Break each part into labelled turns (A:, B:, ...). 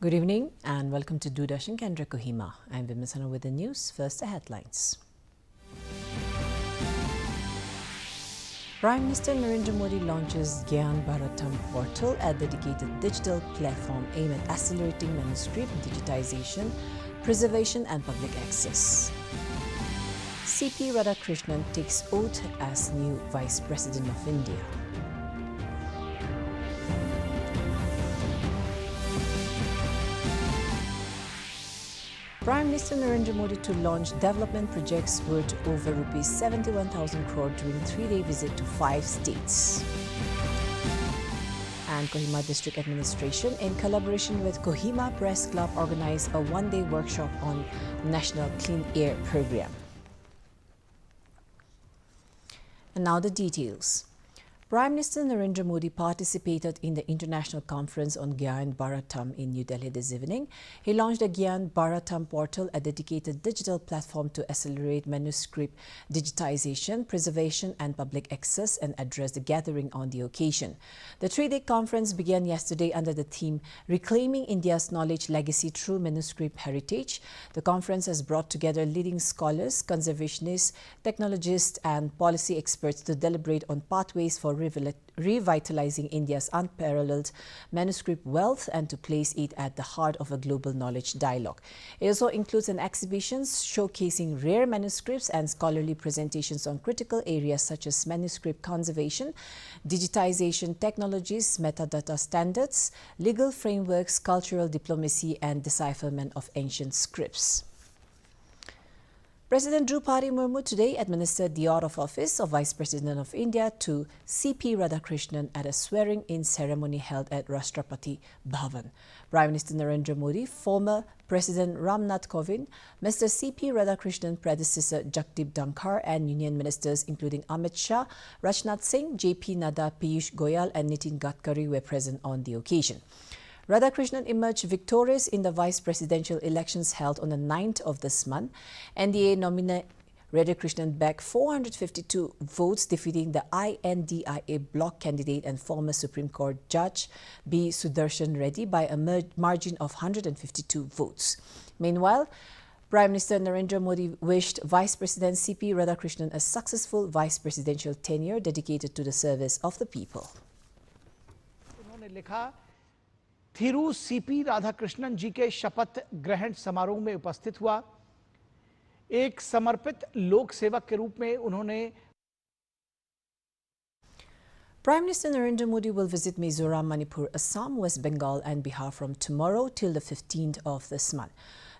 A: Good evening and welcome to Doordarshan Kendra Kohima. I am Vimasana with the news. First, the headlines. Prime Minister Narendra Modi launches Gyan Bharatam portal, a dedicated digital platform aimed at accelerating manuscript digitization, preservation and public access. C.P. Radhakrishnan takes oath as new Vice President of India. Prime Minister Narendra Modi to launch development projects worth over Rs 71,000 crore during 3-day visit to 5 states. And Kohima District Administration, in collaboration with Kohima Press Club, organized a one-day workshop on National Clean Air Program. And now the details. Prime Minister Narendra Modi participated in the International Conference on Gyan Bharatam in New Delhi this evening. He launched the Gyan Bharatam portal, a dedicated digital platform to accelerate manuscript digitization, preservation and public access, and address the gathering on the occasion. The 3-day conference began yesterday under the theme Reclaiming India's Knowledge Legacy Through Manuscript Heritage. The conference has brought together leading scholars, conservationists, technologists and policy experts to deliberate on pathways for revitalizing India's unparalleled manuscript wealth and to place it at the heart of a global knowledge dialogue. It also includes an exhibition showcasing rare manuscripts and scholarly presentations on critical areas such as manuscript conservation, digitization technologies, metadata standards, legal frameworks, cultural diplomacy and decipherment of ancient scripts. President Draupadi Murmu today administered the oath of office of Vice President of India to C.P. Radhakrishnan at a swearing-in ceremony held at Rashtrapati Bhavan. Prime Minister Narendra Modi, former President Ramnath Kovind, Mr. C.P. Radhakrishnan, predecessor Jagdeep Dhankhar and Union Ministers including Amit Shah, Rajnath Singh, J.P. Nadda, Piyush Goyal and Nitin Gadkari were present on the occasion. Radhakrishnan emerged victorious in the vice presidential elections held on the 9th of this month. NDA nominee Radhakrishnan bagged 452 votes, defeating the INDIA bloc candidate and former Supreme Court Judge B. Sudarshan Reddy by a margin of 152 votes. Meanwhile, Prime Minister Narendra Modi wished Vice President C.P. Radhakrishnan a successful vice presidential tenure dedicated to the service of the people.
B: Thiru CP Radhakrishnan ji के शपथ ग्रहण समारोह में उपस्थित हुआ। एक समर्पित लोक सेवक के रूप में उन्होंने
A: Prime Minister Narendra Modi will visit Mizoram, Manipur, Assam, West Bengal and Bihar from tomorrow till the 15th of this month.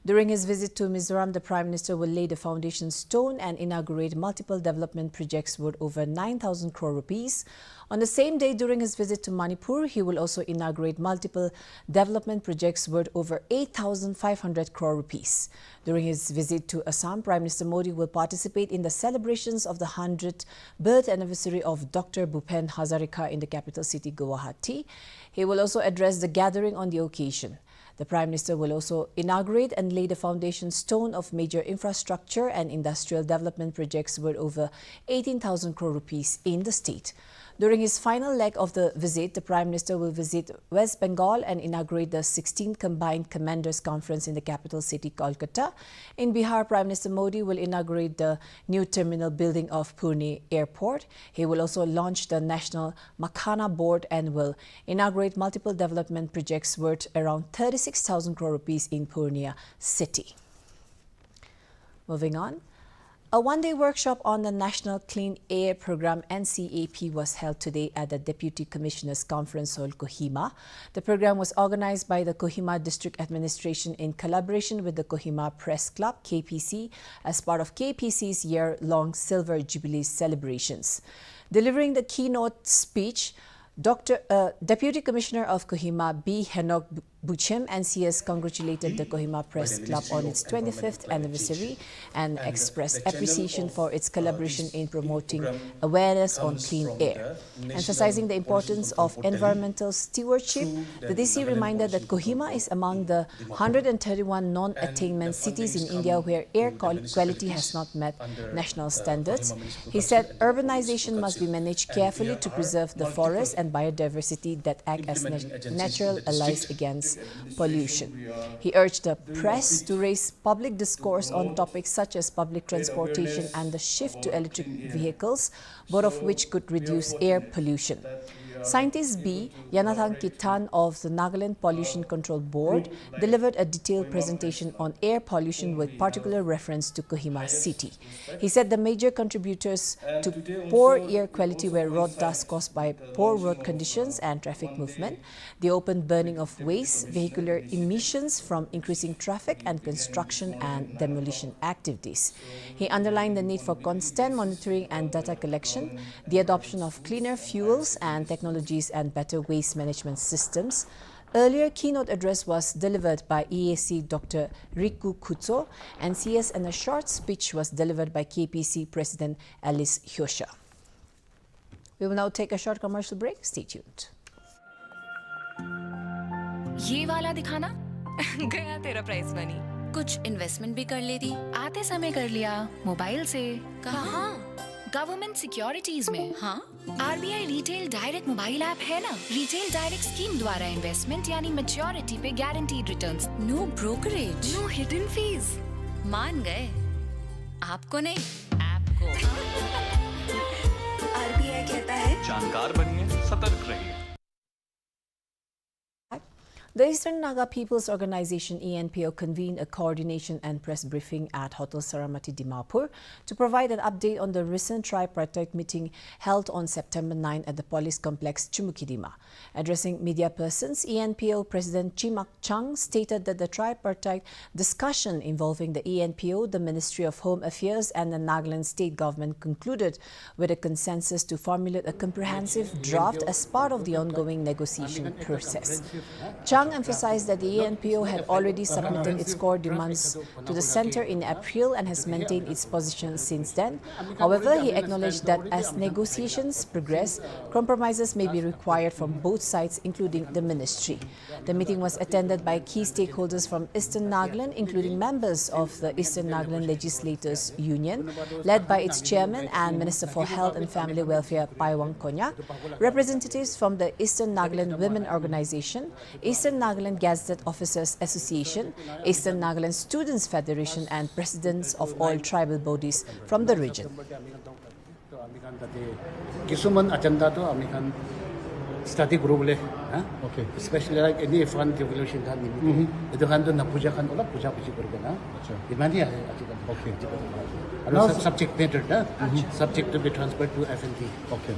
A: During his visit to Mizoram, the Prime Minister will lay the foundation stone and inaugurate multiple development projects worth over 9,000 crore rupees. On the same day, during his visit to Manipur, he will also inaugurate multiple development projects worth over 8,500 crore rupees. During his visit to Assam, Prime Minister Modi will participate in the celebrations of the 100th birth anniversary of Dr. Bhupen Hazarika in the capital city Guwahati. He will also address the gathering on the occasion. The Prime Minister will also inaugurate and lay the foundation stone of major infrastructure and industrial development projects worth over 18,000 crore rupees in the state. During his final leg of the visit, the Prime Minister will visit West Bengal and inaugurate the 16th Combined Commanders Conference in the capital city, Kolkata. In Bihar, Prime Minister Modi will inaugurate the new terminal building of Pune Airport. He will also launch the National Makhana Board and will inaugurate multiple development projects worth around 36,000 crore rupees in Purnia city. Moving on. A one-day workshop on the National Clean Air Program NCAP was held today at the Deputy Commissioners Conference Hall, Kohima. The program was organized by the Kohima District Administration in collaboration with the Kohima Press Club, KPC, as part of KPC's year-long Silver Jubilee celebrations. Delivering the keynote speech, Deputy Commissioner of Kohima B. Henok Buchem NCS congratulated the Kohima Press Club on its 25th anniversary and expressed appreciation for its collaboration in promoting awareness on clean air. Emphasizing the importance of environmental stewardship, the DC reminded that Kohima is among the 131 non-attainment cities in India where air quality has not met national standards. He said urbanization must be managed carefully to preserve the forests and biodiversity that act as natural allies against noise pollution. He urged the press to raise public discourse on topics such as public transportation and the shift to electric vehicles, both of which could reduce air pollution. Scientist B. Yanathang Kitan of the Nagaland Pollution Control Board delivered a detailed presentation on air pollution with particular reference to Kohima city. He said the major contributors to poor air quality were road dust caused by poor road conditions and traffic movement, the open burning of waste, vehicular emissions from increasing traffic, and construction and demolition activities. He underlined the need for constant monitoring and data collection, the adoption of cleaner fuels and technologies and better waste management systems. Earlier, keynote address was delivered by EAC Dr. Riku Kutso and CS, and a short speech was delivered by KPC President Alice Hyosha. We will now take a short commercial break. Stay tuned.
C: ये वाला दिखाना गया तेरा price money.
D: कुछ investment भी कर लेती।
C: आते समय कर लिया मोबाइल से।
D: कहाँ?
C: गवर्नमेंट सिक्योरिटीज में।
D: हाँ?
C: RBI retail direct mobile app है ना, रिटेल डायरेक्ट स्कीम द्वारा इन्वेस्टमेंट यानी मैच्योरिटी पे guaranteed returns,
D: no brokerage,
C: no hidden fees.
D: मान गए। आपको नहीं, ऐप को।
C: RBI कहता है
E: जानकार बनिए, सतर्क रहिए।
A: The Eastern Naga People's Organization ENPO convened a coordination and press briefing at Hotel Saramati, Dimapur to provide an update on the recent tripartite meeting held on September 9 at the police complex Chumukidima. Addressing media persons, ENPO President Chimak Chang stated that the tripartite discussion involving the ENPO, the Ministry of Home Affairs and the Nagaland state government concluded with a consensus to formulate a comprehensive draft as part of the ongoing negotiation process. Chang emphasized that the ENPO had already submitted its core demands to the centre in April and has maintained its position since then. However, he acknowledged that as negotiations progress, compromises may be required from both sides, including the ministry. The meeting was attended by key stakeholders from Eastern Nagaland, including members of the Eastern Nagaland Legislators Union, led by its chairman and Minister for Health and Family Welfare, Paiwang Konyak, representatives from the Eastern Nagaland Women Organization, Eastern Nagaland Gazette Officers Association, Eastern Nagaland Students Federation and presidents of all tribal bodies from the region.
F: Kisuman agenda to American study group le, okay. Especially like any fund revolution kan ini. Itu kan tu nak puja kan, olah puja kurang na. Di mana ya? Okay. Now subject matter dah, subject to be transferred to FNT. Okay.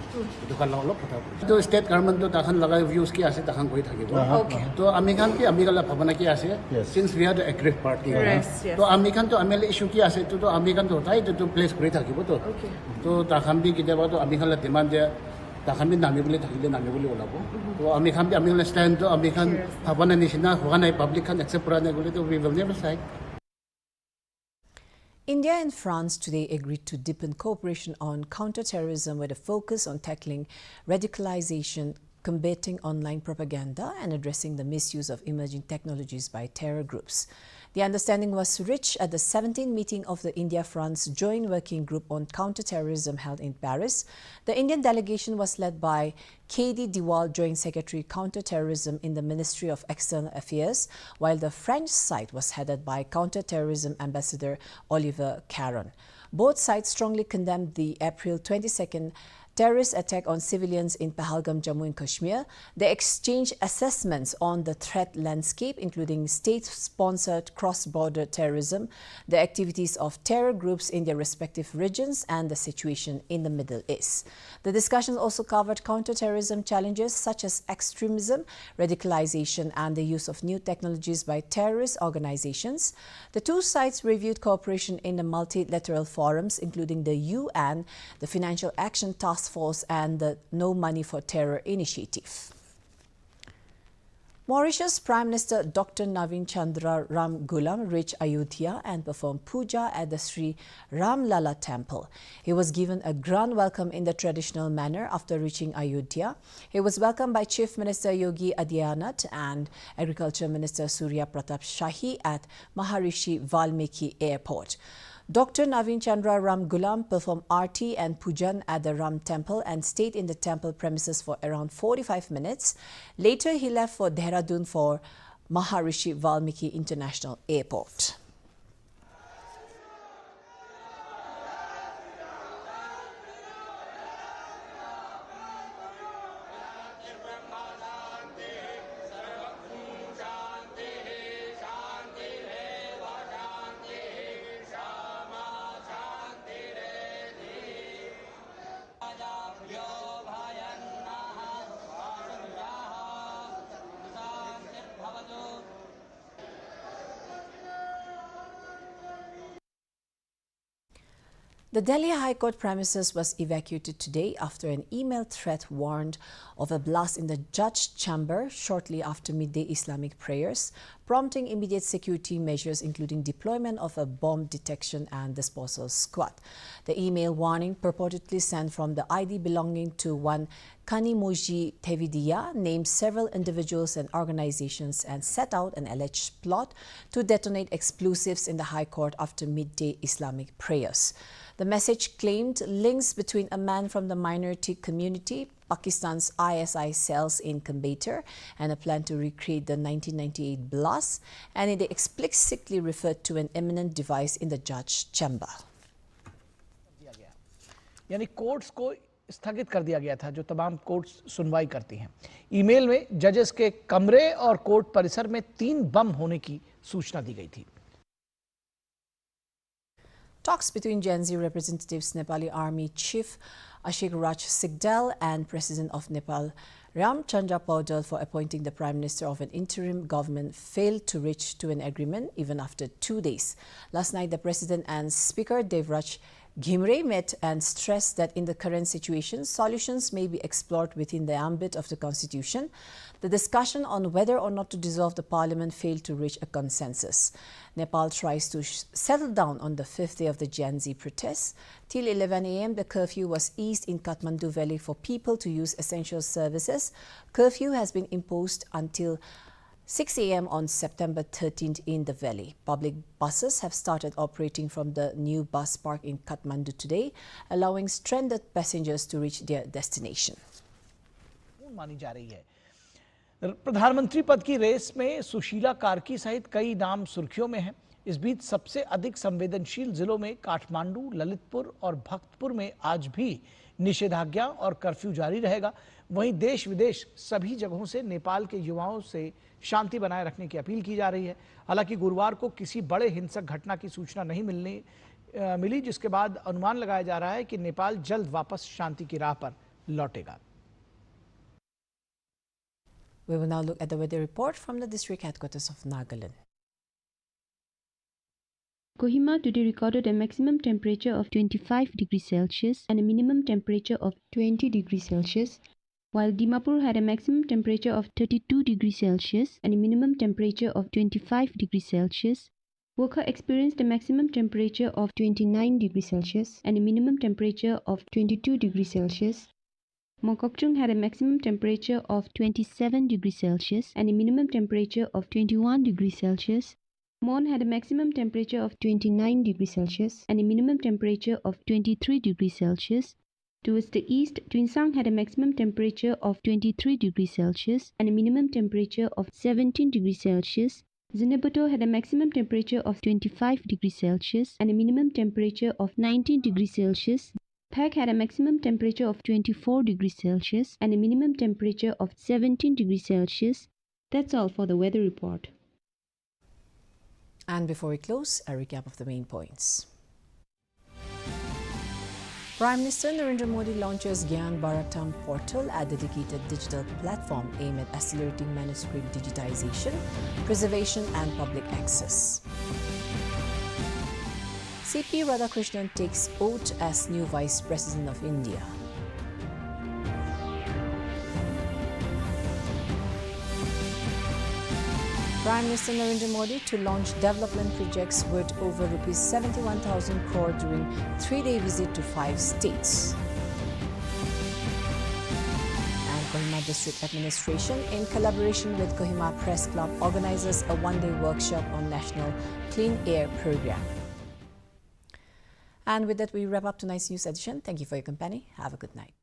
F: Itu kan law pata. Itu state government tu tahan lagai views ki ase tahan koi thaki bo. Okay. To American ki American la bhavana ki ase. Since we are the aggrieved party. Yes. To American to MLA issue ki ase to American to tai to place koi thaki bo to. Okay. To tahan bi kita ba to American la demand dia. Kami nami boleh takile nami boleh olah bo. To American bi American stand to American bhavana ni sina hogan public kan accept purane boleh to we will never side.
A: India and France today agreed to deepen cooperation on counter-terrorism with a focus on tackling radicalization, combating online propaganda and addressing the misuse of emerging technologies by terror groups. The understanding was reached at the 17th meeting of the India-France Joint Working Group on Counter-Terrorism held in Paris. The Indian delegation was led by K.D. Diwal, Joint Secretary Counter-Terrorism in the Ministry of External Affairs, while the French side was headed by Counter-Terrorism Ambassador Oliver Caron. Both sides strongly condemned the April 22nd terrorist attack on civilians in Pahalgam, Jammu and Kashmir. They exchanged assessments on the threat landscape, including state-sponsored cross-border terrorism, the activities of terror groups in their respective regions, and the situation in the Middle East. The discussions also covered counter-terrorism challenges such as extremism, radicalization, and the use of new technologies by terrorist organizations. The two sides reviewed cooperation in the multilateral forums, including the UN, the Financial Action Task Force and the No Money for Terror initiative. Mauritius Prime Minister Dr. Navin Chandra Ramgoolam reached Ayodhya and performed puja at the Sri Ram Lala Temple. He was given a grand welcome in the traditional manner after reaching Ayodhya. He was welcomed by Chief Minister Yogi Adityanath and Agriculture Minister Surya Pratap Shahi at Maharishi Valmiki Airport. Dr. Navin Chandra Ramgoolam performed Aarti and Pujan at the Ram Temple and stayed in the temple premises for around 45 minutes. Later, he left for Dehradun for Maharishi Valmiki International Airport. The Delhi High Court premises was evacuated today after an email threat warned of a blast in the judge chamber shortly after midday Islamic prayers, prompting immediate security measures including deployment of a bomb detection and disposal squad. The email warning, purportedly sent from the ID belonging to one Kanimoji Tevidia, named several individuals and organizations and set out an alleged plot to detonate explosives in the High Court after midday Islamic prayers. The message claimed links between a man from the minority community, Pakistan's ISI cells in Coimbatore, and a plan to recreate the 1998 blast, and it explicitly referred to an imminent device in the judge chamber.
B: यानी courts को स्थगित कर दिया गया था, जो तमाम courts सुनवाई करती हैं। ईमेल में जजेस के कमरे और कोर्ट परिसर में 3 बम होने की सूचना दी गई थी।
A: Talks between Gen Z representatives, Nepali Army Chief Ashik Raj Sigdel and President of Nepal Ramchandra Paudel for appointing the Prime Minister of an interim government failed to reach to an agreement even after 2 days. Last night, the President and Speaker Devraj Ghimre met and stressed that in the current situation, solutions may be explored within the ambit of the Constitution. The discussion on whether or not to dissolve the parliament failed to reach a consensus. Nepal tries to settle down on the 5th day of the Gen Z protests. Till 11 a.m., the curfew was eased in Kathmandu Valley for people to use essential services. Curfew has been imposed until 6 a.m. on September 13th in the valley. Public buses have started operating from the new bus park in Kathmandu today, allowing stranded passengers to reach their destination.
B: मानी जा रही है। प्रधानमंत्री पद की race में सुशीला कार्की सहित कई नाम सुर्खियों में हैं। इस बीच सबसे अधिक संवेदनशील जिलों में काठमांडू, ललितपुर और भक्तपुर में आज भी निषेधाज्ञा और कर्फ्यू जारी रहेगा। वहीं देश विदेश सभी जगहों से नेपाल के युवाओं से शांति बनाए रखने की अपील की जा रही है। हालांकि गुरुवार को किसी बड़े हिंसक घटना की सूचना नहीं मिली, जिसके बाद अनुमान लगाया जा रहा है कि नेपाल जल्द वापस शांति की राह पर लौटेगा।
A: We will now look at the weather report from the district headquarters of Nagaland.
G: Kohima today recorded a maximum temperature of 25 degrees Celsius and a minimum temperature of 20 degrees Celsius, while Dimapur had a maximum temperature of 32 degrees Celsius and a minimum temperature of 25 degrees Celsius. Wokha experienced a maximum temperature of 29 degrees Celsius and a minimum temperature of 22 degrees Celsius. Mokokchung had a maximum temperature of 27 degrees Celsius and a minimum temperature of 21 degrees Celsius. Mon had a maximum temperature of 29 degrees Celsius and a minimum temperature of 23 degrees Celsius. Towards the east, Twinsang had a maximum temperature of 23 degrees Celsius and a minimum temperature of 17 degrees Celsius. Zinabuto had a maximum temperature of 25 degrees Celsius and a minimum temperature of 19 degrees Celsius. Phak had a maximum temperature of 24 degrees Celsius and a minimum temperature of 17 degrees Celsius. That's all for the weather report.
A: And before we close, a recap of the main points. Prime Minister Narendra Modi launches Gyan Bharatam portal, a dedicated digital platform aimed at accelerating manuscript digitization, preservation and public access. C.P. Radhakrishnan takes oath as new Vice President of India. Prime Minister Narendra Modi to launch development projects worth over Rs 71,000 crore during 3-day visit to 5 states. And Kohima District Administration, in collaboration with Kohima Press Club, organizes a one-day workshop on National Clean Air Program. And with that, we wrap up tonight's news edition. Thank you for your company. Have a good night.